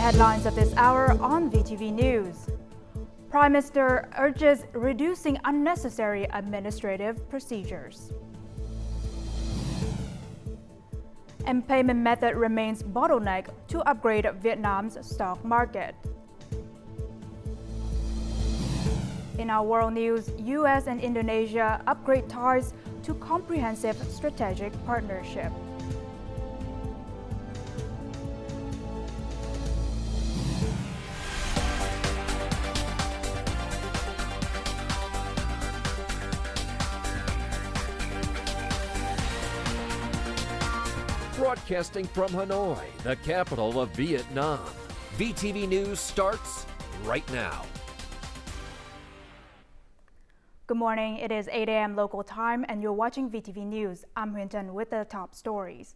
headlines of this hour on VTV News. Prime Minister urges reducing unnecessary administrative procedures. And payment method remains bottleneck to upgrade Vietnam's stock market. In our world news, US and Indonesia upgrade ties to comprehensive strategic partnership. Broadcasting from Hanoi, the capital of Vietnam. VTV News starts right now. Good morning. It is 8 a.m. local time and you're watching VTV News. I'm Huynh Tân with the top stories.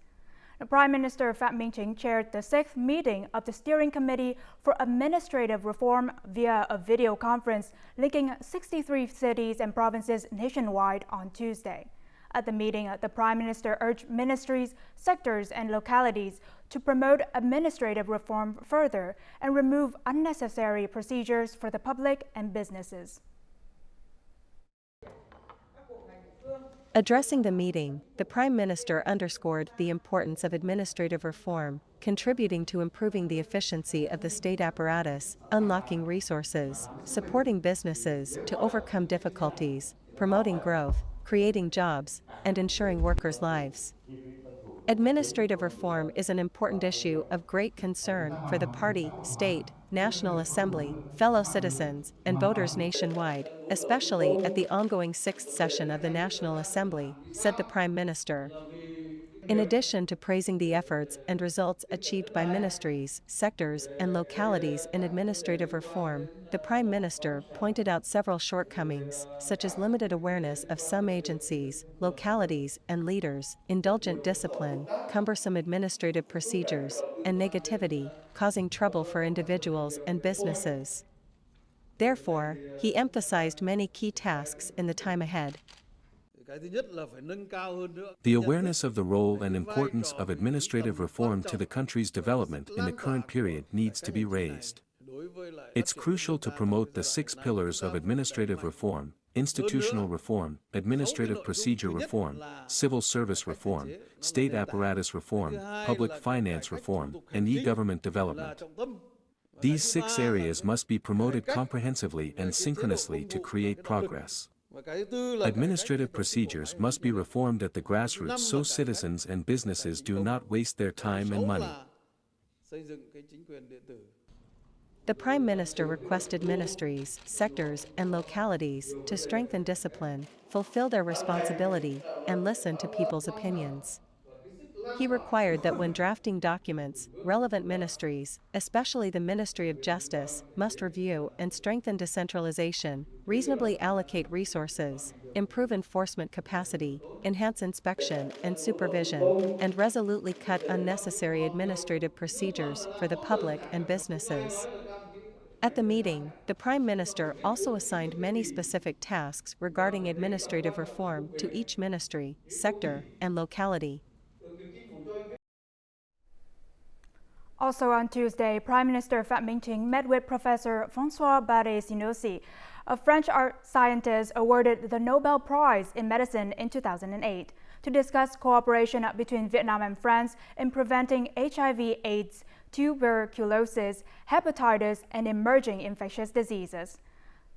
The Prime Minister Phạm Minh Chính chaired the 6th meeting of the Steering Committee for Administrative Reform via a video conference linking 63 cities and provinces nationwide on Tuesday. At the meeting, the Prime Minister urged ministries, sectors, and localities to promote administrative reform further and remove unnecessary procedures for the public and businesses. Addressing the meeting, the Prime Minister underscored the importance of administrative reform, contributing to improving the efficiency of the state apparatus, unlocking resources, supporting businesses to overcome difficulties, promoting growth, creating jobs, and ensuring workers' lives. Administrative reform is an important issue of great concern for the party, state, National Assembly, fellow citizens, and voters nationwide, especially at the ongoing 6th session of the National Assembly, said the Prime Minister. In addition to praising the efforts and results achieved by ministries, sectors, and localities in administrative reform, the Prime Minister pointed out several shortcomings, such as limited awareness of some agencies, localities, and leaders, indulgent discipline, cumbersome administrative procedures, and negativity, causing trouble for individuals and businesses. Therefore, he emphasized many key tasks in the time ahead. The awareness of the role and importance of administrative reform to the country's development in the current period needs to be raised. It's crucial to promote the 6 pillars of administrative reform: institutional reform, administrative procedure reform, civil service reform, state apparatus reform, public finance reform, and e-government development. These 6 areas must be promoted comprehensively and synchronously to create progress. Administrative procedures must be reformed at the grassroots so citizens and businesses do not waste their time and money. The Prime Minister requested ministries, sectors, and localities to strengthen discipline, fulfill their responsibility, and listen to people's opinions. He required that when drafting documents, relevant ministries, especially the Ministry of Justice, must review and strengthen decentralization, reasonably allocate resources, improve enforcement capacity, enhance inspection and supervision, and resolutely cut unnecessary administrative procedures for the public and businesses. At the meeting, the Prime Minister also assigned many specific tasks regarding administrative reform to each ministry, sector, and locality. Also on Tuesday, Prime Minister Phạm Minh Chính met with Professor François Barré-Sinoussi, a French art scientist awarded the Nobel Prize in Medicine in 2008, to discuss cooperation between Vietnam and France in preventing HIV/AIDS, tuberculosis, hepatitis, and emerging infectious diseases.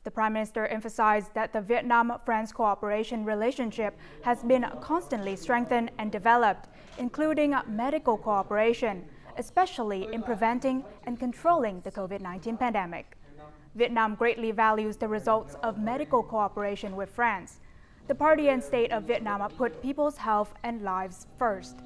The Prime Minister emphasized that the Vietnam-France cooperation relationship has been constantly strengthened and developed, including medical cooperation, especially in preventing and controlling the COVID-19 pandemic. Vietnam greatly values the results of medical cooperation with France. The party and state of Vietnam put people's health and lives first.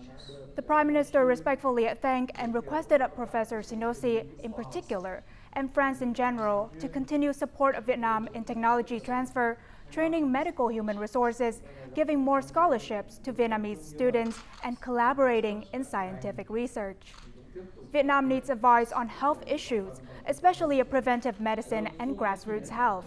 The Prime Minister respectfully thanked and requested Professor Sinoussi in particular, and France in general, to continue support of Vietnam in technology transfer, training medical human resources, giving more scholarships to Vietnamese students, and collaborating in scientific research. Vietnam needs advice on health issues, especially preventive medicine and grassroots health.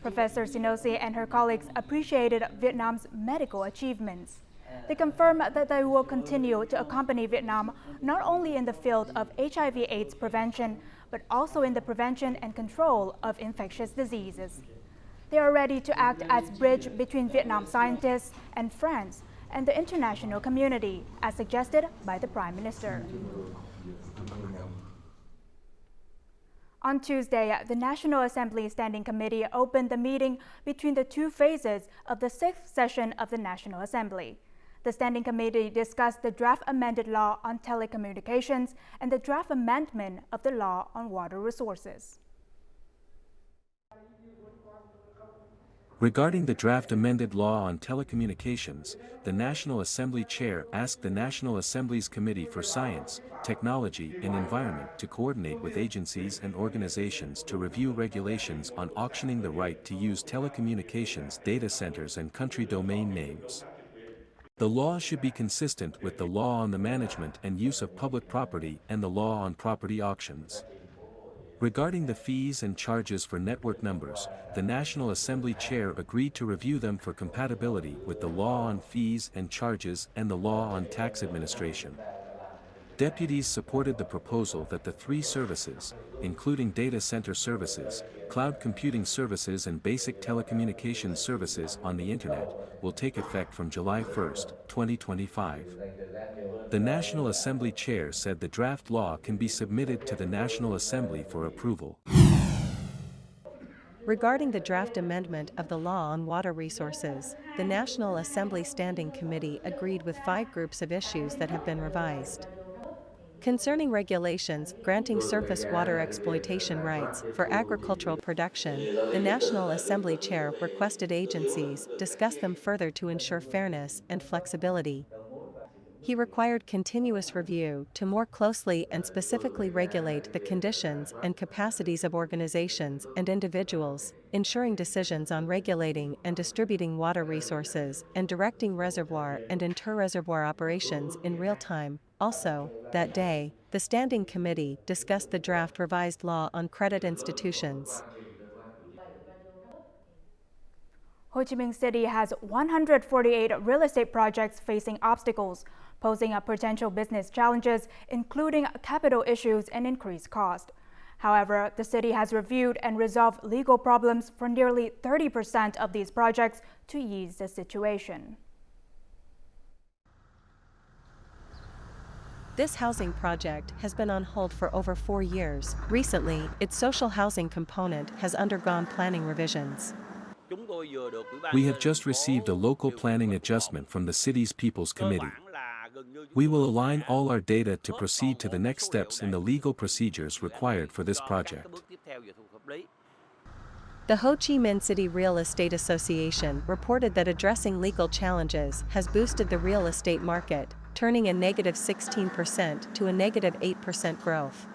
Professor Sinoussi and her colleagues appreciated Vietnam's medical achievements. They confirm that they will continue to accompany Vietnam not only in the field of HIV/AIDS prevention, but also in the prevention and control of infectious diseases. They are ready to act as bridge between Vietnam scientists and France and the international community, as suggested by the Prime Minister. On Tuesday, the National Assembly Standing Committee opened the meeting between the two phases of the 6th session of the National Assembly. The Standing Committee discussed the draft amended law on telecommunications and the draft amendment of the law on water resources. Regarding the draft amended law on telecommunications, the National Assembly Chair asked the National Assembly's Committee for Science, Technology and Environment to coordinate with agencies and organizations to review regulations on auctioning the right to use telecommunications data centers and country domain names. The law should be consistent with the law on the management and use of public property and the law on property auctions. Regarding the fees and charges for network numbers, the National Assembly Chair agreed to review them for compatibility with the law on fees and charges and the law on tax administration. Deputies supported the proposal that the three services, including data center services, cloud computing services and basic telecommunications services on the Internet, will take effect from July 1, 2025. The National Assembly Chair said the draft law can be submitted to the National Assembly for approval. Regarding the draft amendment of the law on water resources, the National Assembly Standing Committee agreed with 5 groups of issues that have been revised. Concerning regulations granting surface water exploitation rights for agricultural production, the National Assembly Chair requested agencies discuss them further to ensure fairness and flexibility. He required continuous review to more closely and specifically regulate the conditions and capacities of organizations and individuals, ensuring decisions on regulating and distributing water resources and directing reservoir and inter-reservoir operations in real time. Also, that day, the Standing Committee discussed the draft revised law on credit institutions. Ho Chi Minh City has 148 real estate projects facing obstacles, posing potential business challenges, including capital issues and increased cost. However, the city has reviewed and resolved legal problems for nearly 30% of these projects to ease the situation. This housing project has been on hold for over 4 years. Recently, its social housing component has undergone planning revisions. We have just received a local planning adjustment from the city's People's Committee. We will align all our data to proceed to the next steps in the legal procedures required for this project. The Ho Chi Minh City Real Estate Association reported that addressing legal challenges has boosted the real estate market, turning a negative 16% to a negative 8% growth.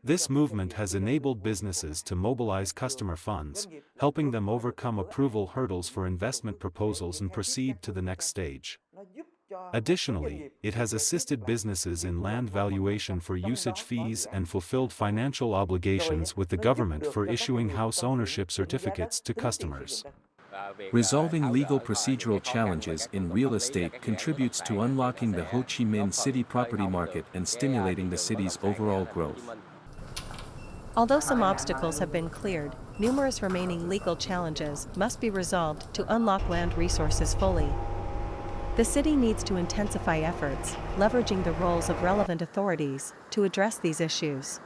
This movement has enabled businesses to mobilize customer funds, helping them overcome approval hurdles for investment proposals and proceed to the next stage. Additionally, it has assisted businesses in land valuation for usage fees and fulfilled financial obligations with the government for issuing house ownership certificates to customers. Resolving legal procedural challenges in real estate contributes to unlocking the Ho Chi Minh City property market and stimulating the city's overall growth. Although some obstacles have been cleared, numerous remaining legal challenges must be resolved to unlock land resources fully. The city needs to intensify efforts, leveraging the roles of relevant authorities to address these issues.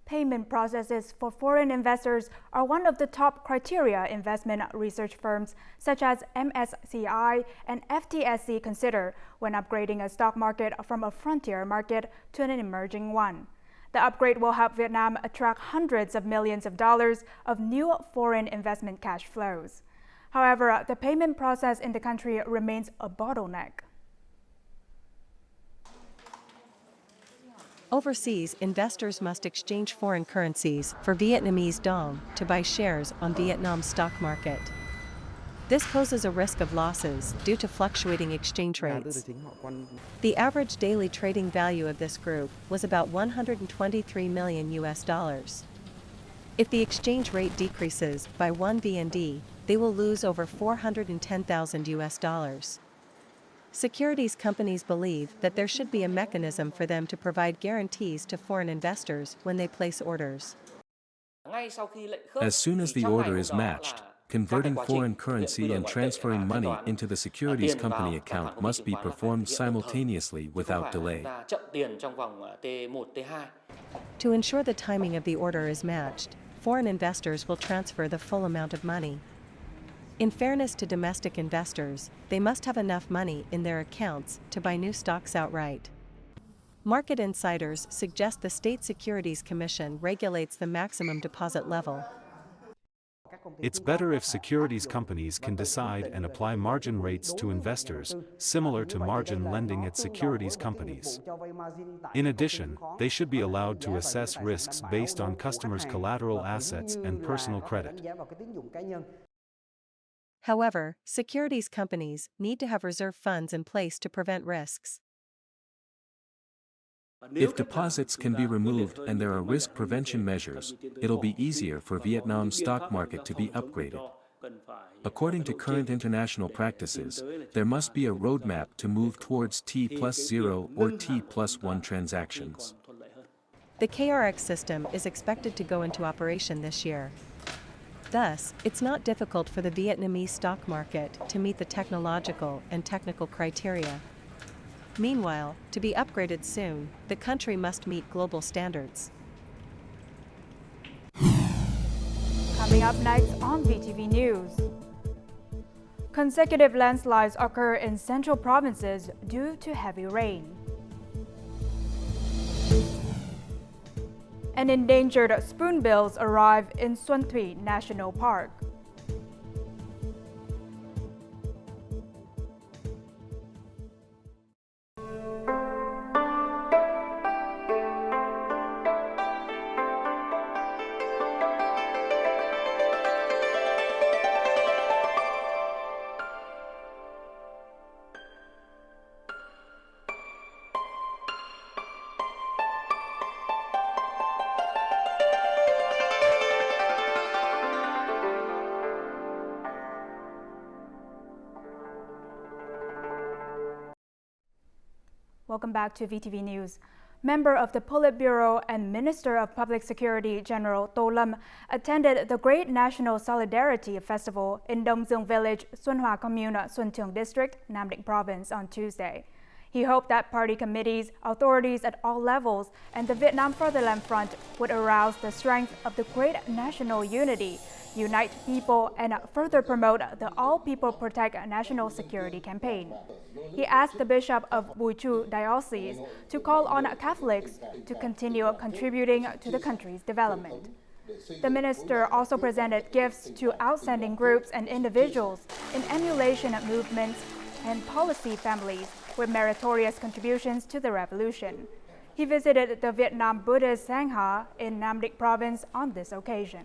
Payment processes for foreign investors are one of the top criteria investment research firms such as MSCI and FTSE consider when upgrading a stock market from a frontier market to an emerging one. The upgrade will help Vietnam attract hundreds of millions of dollars of new foreign investment cash flows. However, the payment process in the country remains a bottleneck. Overseas, investors must exchange foreign currencies for Vietnamese dong to buy shares on Vietnam's stock market. This poses a risk of losses due to fluctuating exchange rates. The average daily trading value of this group was about $123 million. If the exchange rate decreases by 1 VND, they will lose over $410,000. Securities companies believe that there should be a mechanism for them to provide guarantees to foreign investors when they place orders. As soon as the order is matched, converting foreign currency and transferring money into the securities company account must be performed simultaneously without delay. To ensure the timing of the order is matched, foreign investors will transfer the full amount of money. In fairness to domestic investors, they must have enough money in their accounts to buy new stocks outright. Market insiders suggest the State Securities Commission regulates the maximum deposit level. It's better if securities companies can decide and apply margin rates to investors, similar to margin lending at securities companies. In addition, they should be allowed to assess risks based on customers' collateral assets and personal credit. However, securities companies need to have reserve funds in place to prevent risks. If deposits can be removed and there are risk prevention measures, it'll be easier for Vietnam's stock market to be upgraded. According to current international practices, there must be a roadmap to move towards T+0 or T+1 transactions. The KRX system is expected to go into operation this year. Thus, it's not difficult for the Vietnamese stock market to meet the technological and technical criteria. Meanwhile, to be upgraded soon, the country must meet global standards. Coming up next on VTV News. Consecutive landslides occur in central provinces due to heavy rain. And endangered spoonbills arrive in Xuân Thủy National Park. Welcome back to VTV News. Member of the Politburo and Minister of Public Security General To Lâm attended the Great National Solidarity Festival in Đông Dương Village, Xuân Hòa Commune, Xuân Trường District, Nam Định Province on Tuesday. He hoped that party committees, authorities at all levels, and the Vietnam Fatherland Front would arouse the strength of the great national unity, unite people, and further promote the All People Protect National Security campaign. He asked the Bishop of Bùi Chu Diocese to call on Catholics to continue contributing to the country's development. The minister also presented gifts to outstanding groups and individuals in emulation movements and policy families with meritorious contributions to the revolution. He visited the Vietnam Buddhist Sangha in Nam Định Province on this occasion.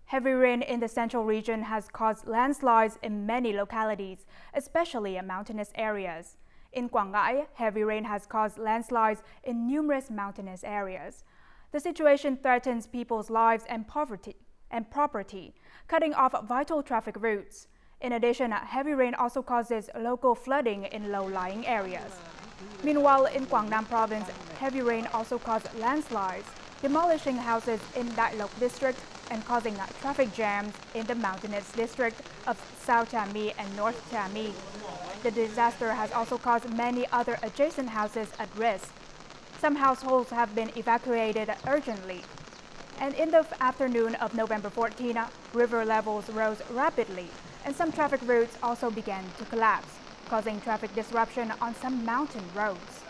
Heavy rain in the central region has caused landslides in many localities, especially in mountainous areas. In Quảng Ngãi, heavy rain has caused landslides in numerous mountainous areas. The situation threatens people's lives and property, cutting off vital traffic routes. In addition, heavy rain also causes local flooding in low-lying areas. Meanwhile, in Quảng Nam Province, heavy rain also caused landslides, demolishing houses in Đại Lộc District and causing traffic jams in the mountainous district of South Trà My and North Trà My. The disaster has also caused many other adjacent houses at risk. Some households have been evacuated urgently. And in the afternoon of November 14, river levels rose rapidly, and some traffic routes also began to collapse, causing traffic disruption on some mountain roads.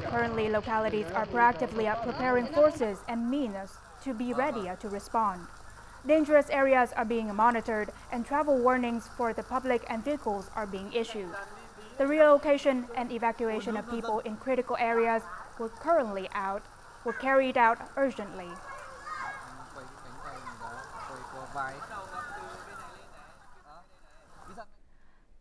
Currently, localities are proactively preparing forces and means to be ready to respond. Dangerous areas are being monitored and travel warnings for the public and vehicles are being issued. The relocation and evacuation of people in critical areas were carried out urgently.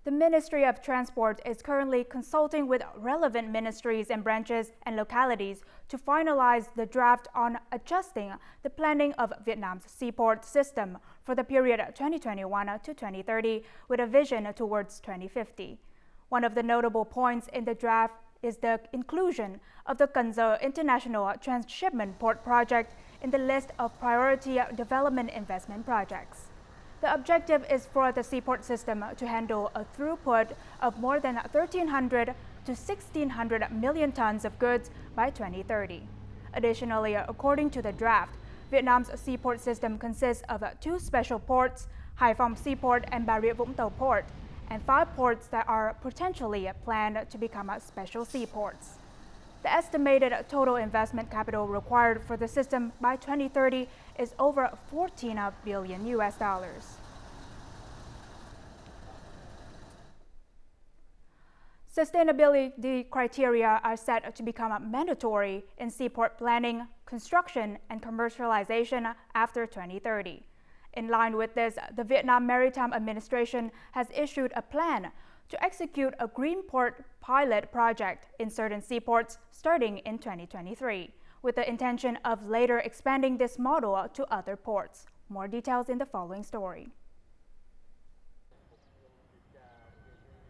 The Ministry of Transport is currently consulting with relevant ministries and branches and localities to finalize the draft on adjusting the planning of Vietnam's seaport system for the period 2021 to 2030 with a vision towards 2050. One of the notable points in the draft is the inclusion of the Cần Giờ International Transshipment Port project in the list of priority development investment projects. The objective is for the seaport system to handle a throughput of more than 1,300 to 1,600 million tons of goods by 2030. Additionally, according to the draft, Vietnam's seaport system consists of 2 special ports, Hải Phòng Seaport and Bà Rịa Vũng Tàu Port, and 5 ports that are potentially planned to become special seaports. The estimated total investment capital required for the system by 2030 is over $14 billion. Sustainability criteria are set to become mandatory in seaport planning, construction, and commercialization after 2030. In line with this, the Vietnam Maritime Administration has issued a plan to execute a green port pilot project in certain seaports starting in 2023, with the intention of later expanding this model to other ports. More details in the following story.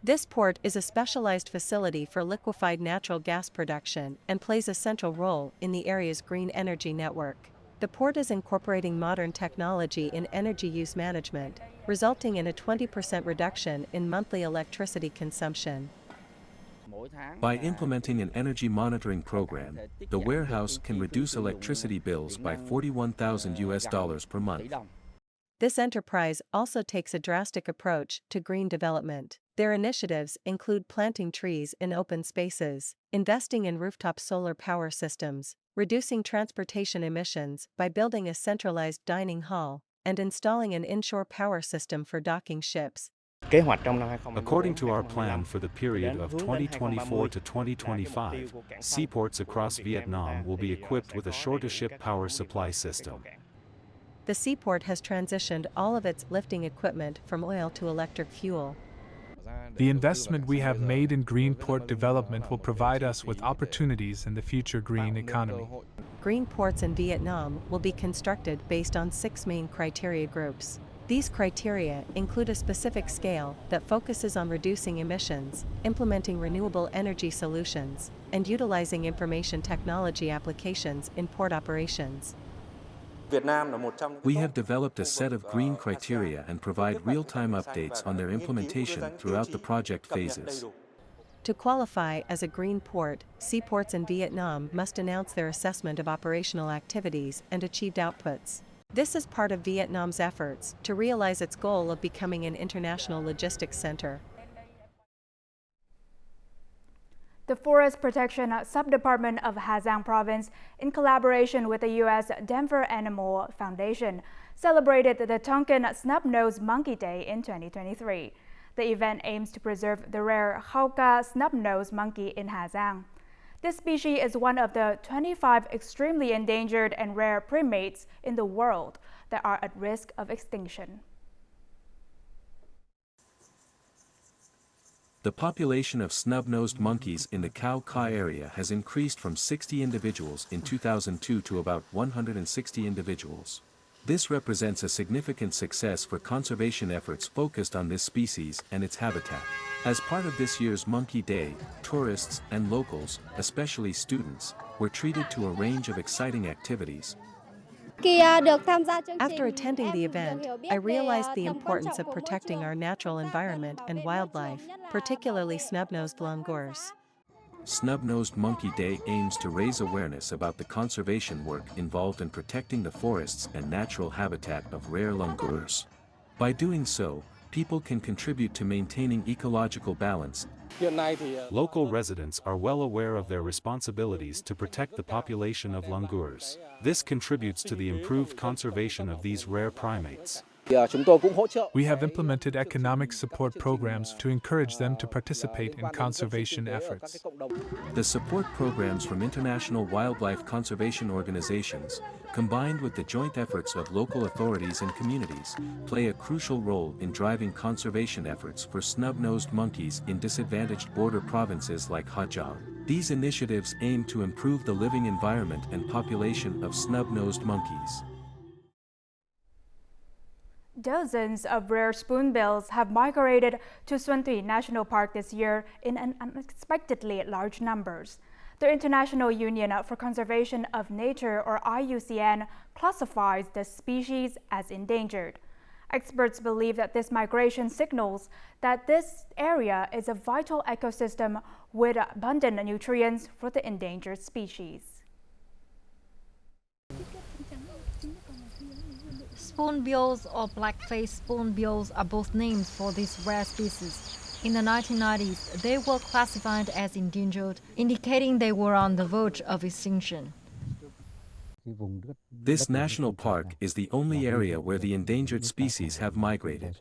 This port is a specialized facility for liquefied natural gas production and plays a central role in the area's green energy network. The port is incorporating modern technology in energy use management, resulting in a 20% reduction in monthly electricity consumption. By implementing an energy monitoring program, the warehouse can reduce electricity bills by $41,000 per month. This enterprise also takes a drastic approach to green development. Their initiatives include planting trees in open spaces, investing in rooftop solar power systems, reducing transportation emissions by building a centralized dining hall, and installing an inshore power system for docking ships. According to our plan for the period of 2024 to 2025, seaports across Vietnam will be equipped with a shore-to-ship power supply system. The seaport has transitioned all of its lifting equipment from oil to electric fuel. The investment we have made in green port development will provide us with opportunities in the future green economy. Green ports in Vietnam will be constructed based on 6 main criteria groups. These criteria include a specific scale that focuses on reducing emissions, implementing renewable energy solutions, and utilizing information technology applications in port operations. We have developed a set of green criteria and provide real-time updates on their implementation throughout the project phases. To qualify as a green port, seaports in Vietnam must announce their assessment of operational activities and achieved outputs. This is part of Vietnam's efforts to realize its goal of becoming an international logistics center. The Forest Protection Subdepartment of Hà Giang Province, in collaboration with the U.S. Denver Animal Foundation, celebrated the Tonkin Snubnosed Monkey Day in 2023. The event aims to preserve the rare Hauca snubnosed monkey in Hà Giang. This species is one of the 25 extremely endangered and rare primates in the world that are at risk of extinction. The population of snub-nosed monkeys in the Cao Cai area has increased from 60 individuals in 2002 to about 160 individuals. This represents a significant success for conservation efforts focused on this species and its habitat. As part of this year's Monkey Day, tourists and locals, especially students, were treated to a range of exciting activities. After attending the event, I realized the importance of protecting our natural environment and wildlife, particularly snub-nosed langurs. Snub-Nosed Monkey Day aims to raise awareness about the conservation work involved in protecting the forests and natural habitat of rare langurs. By doing so, people can contribute to maintaining ecological balance. Local residents are well aware of their responsibilities to protect the population of langurs. This contributes to the improved conservation of these rare primates. We have implemented economic support programs to encourage them to participate in conservation efforts. The support programs from international wildlife conservation organizations, combined with the joint efforts of local authorities and communities, play a crucial role in driving conservation efforts for snub-nosed monkeys in disadvantaged border provinces like Hajjal. These initiatives aim to improve the living environment and population of snub-nosed monkeys. Dozens of rare spoonbills have migrated to Phie National Park this year in unexpectedly large numbers. The International Union for Conservation of Nature, or IUCN, classifies the species as endangered. Experts believe that this migration signals that this area is a vital ecosystem with abundant nutrients for the endangered species. Spoonbills or black-faced spoonbills are both names for these rare species. In the 1990s, they were classified as endangered, indicating they were on the verge of extinction. This national park is the only area where the endangered species have migrated.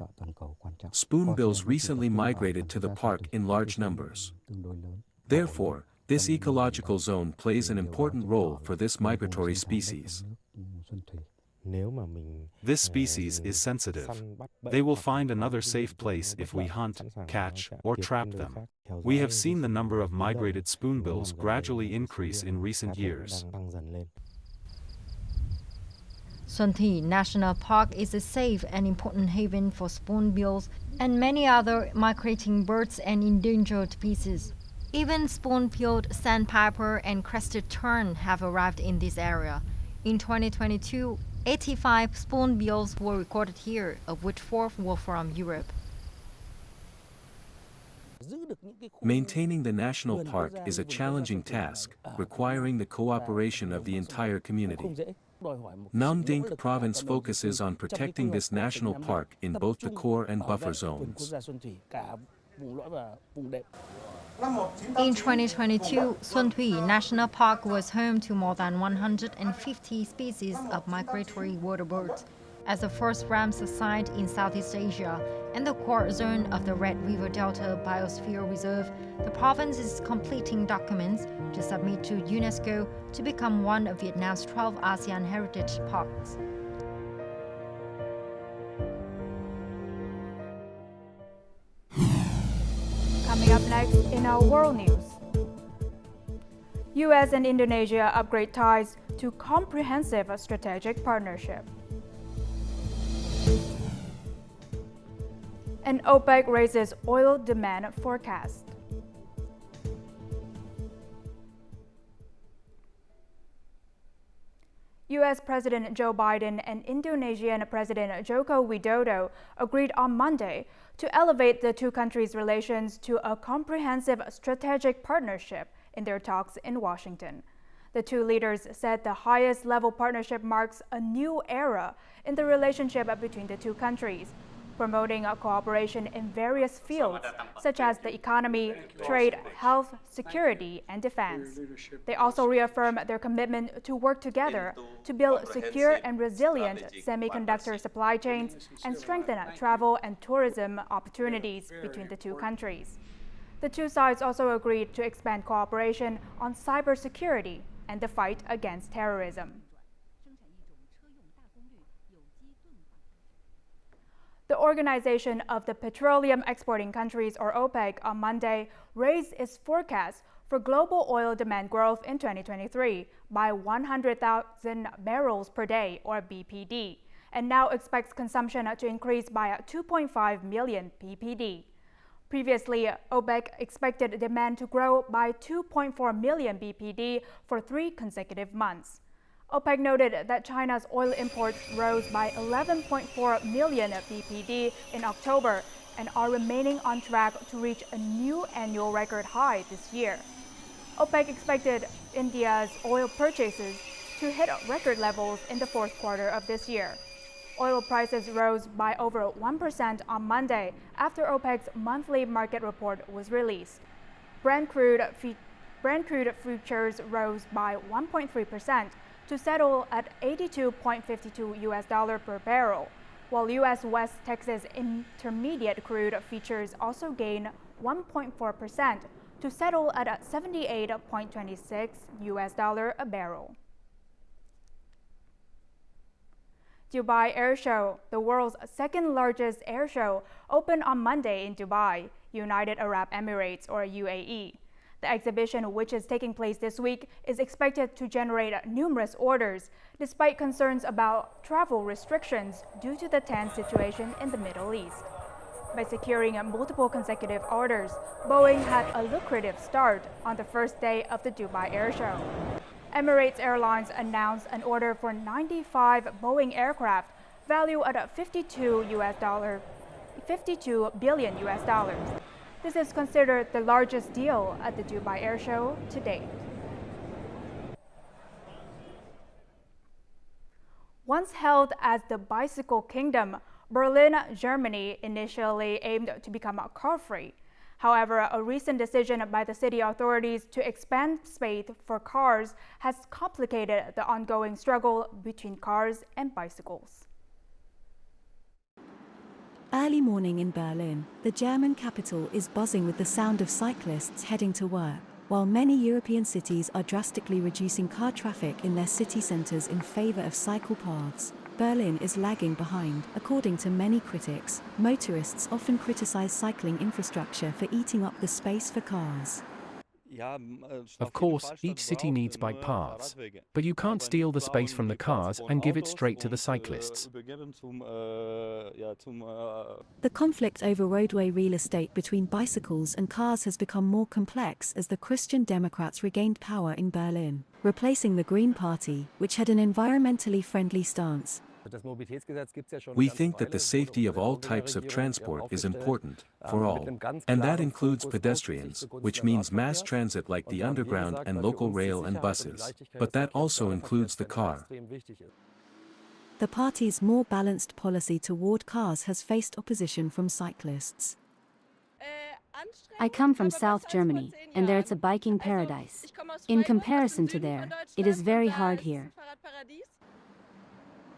Spoonbills recently migrated to the park in large numbers. Therefore, this ecological zone plays an important role for this migratory species. This species is sensitive. They will find another safe place if we hunt, catch, or trap them. We have seen the number of migrated spoonbills gradually increase in recent years. Phie National Park is a safe and important haven for spoonbills and many other migrating birds and endangered species. Even spoon-billed sandpiper and crested tern have arrived in this area. In 2022, 85 spoonbills were recorded here, of which 4 were from Europe. Maintaining the national park is a challenging task, requiring the cooperation of the entire community. Nam Dinh province focuses on protecting this national park in both the core and buffer zones. In 2022, Phie National Park was home to more than 150 species of migratory water birds. As the first Ramsar site in Southeast Asia and the core zone of the Red River Delta Biosphere Reserve, the province is completing documents to submit to UNESCO to become one of Vietnam's 12 ASEAN heritage parks. Coming up next in our world news. US and Indonesia upgrade ties to comprehensive strategic partnership. And OPEC raises oil demand forecast. US President Joe Biden and Indonesian President Joko Widodo agreed on Monday to elevate the two countries' relations to a comprehensive strategic partnership in their talks in Washington. The two leaders said the highest level partnership marks a new era in the relationship between the two countries, promoting a cooperation in various fields such as the economy, trade, health, security, and defense. They also reaffirmed their commitment to work together to build secure and resilient semiconductor supply chains and strengthen travel and tourism opportunities between the two countries. The two sides also agreed to expand cooperation on cybersecurity and the fight against terrorism. The Organization of the Petroleum Exporting Countries, or OPEC, on Monday raised its forecast for global oil demand growth in 2023 by 100,000 barrels per day, or BPD, and now expects consumption to increase by 2.5 million BPD. Previously, OPEC expected demand to grow by 2.4 million BPD for 3 consecutive months. OPEC noted that China's oil imports rose by 11.4 million BPD in October and are remaining on track to reach a new annual record high this year. OPEC expected India's oil purchases to hit record levels in the fourth quarter of this year. Oil prices rose by over 1% on Monday after OPEC's monthly market report was released. Brent crude futures rose by 1.3%. to settle at $82.52 per barrel, while U.S. West Texas Intermediate crude futures also gained 1.4% to settle at $78.26 a barrel. Dubai Air Show, the world's second largest air show, opened on Monday in Dubai, United Arab Emirates or UAE. The exhibition, which is taking place this week, is expected to generate numerous orders, despite concerns about travel restrictions due to the tense situation in the Middle East. By securing multiple consecutive orders, Boeing had a lucrative start on the first day of the Dubai Air Show. Emirates Airlines announced an order for 95 Boeing aircraft valued at $52 billion. This is considered the largest deal at the Dubai Air Show to date. Once held as the bicycle kingdom, Berlin, Germany initially aimed to become car-free. However, a recent decision by the city authorities to expand space for cars has complicated the ongoing struggle between cars and bicycles. Early morning in Berlin, the German capital is buzzing with the sound of cyclists heading to work, while many European cities are drastically reducing car traffic in their city centers in favor of cycle paths. Berlin is lagging behind, according to many critics. Motorists often criticize cycling infrastructure for eating up the space for cars. Of course, each city needs bike paths, but you can't steal the space from the cars and give it straight to the cyclists. The conflict over roadway real estate between bicycles and cars has become more complex as the Christian Democrats regained power in Berlin, replacing the Green Party, which had an environmentally friendly stance. We think that the safety of all types of transport is important, for all. And that includes pedestrians, which means mass transit like the underground and local rail and buses. But that also includes the car. The party's more balanced policy toward cars has faced opposition from cyclists. I come from South Germany, and there it's a biking paradise. In comparison to there, it is very hard here.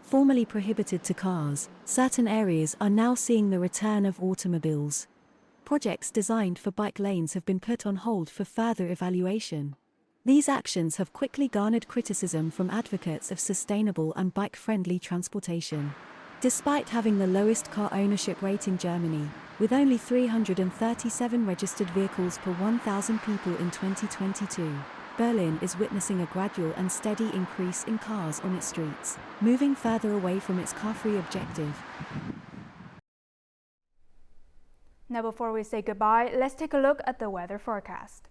Formerly prohibited to cars, certain areas are now seeing the return of automobiles. Projects designed for bike lanes have been put on hold for further evaluation. These actions have quickly garnered criticism from advocates of sustainable and bike-friendly transportation. Despite having the lowest car ownership rate in Germany, with only 337 registered vehicles per 1,000 people in 2022, Berlin is witnessing a gradual and steady increase in cars on its streets, moving further away from its car-free objective. Now, before we say goodbye, let's take a look at the weather forecast.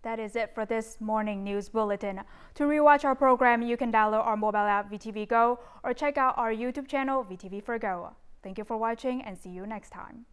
That is it for this morning news bulletin. To rewatch our program, you can download our mobile app VTVgo or check out our YouTube channel VTV4Go. Thank you for watching and see you next time.